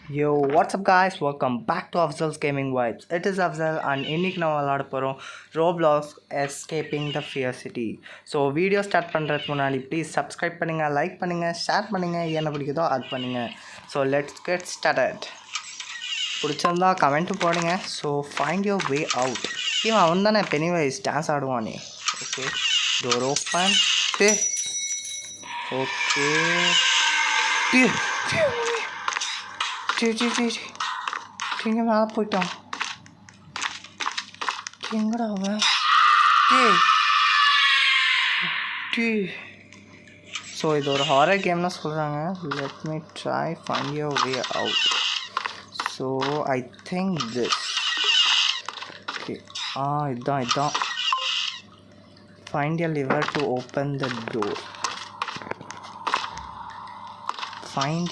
Yo, what's up guys? Welcome back to Afzal's Gaming Vibes. It is Afzal and இன்னைக்கு நம்ம விளையாட போகிறோம் Roblox Escaping the Fear City. So video start பண்ணுறதுக்கு முன்னாடி please subscribe பண்ணுங்கள், like பண்ணுங்கள், share பண்ணுங்கள், என்ன பிடிக்குதோ அது பண்ணுங்கள். So let's get started. பிடிச்சிருந்தா கமெண்ட்டு போடுங்க. So find your way out. இவன் அவன் தானே பெனிவைஸ் டான்ஸ் ஆடுவானே. Okay, door open. ஓகே எங்கே மேலே போயிட்டான். எங்கடா அவன்? ஸோ இது ஒரு ஹாரர் கேம்னு சொல்கிறாங்க. Let me try find your way out. So I think this. Okay, இதுதான். Find a lever to open the door. Find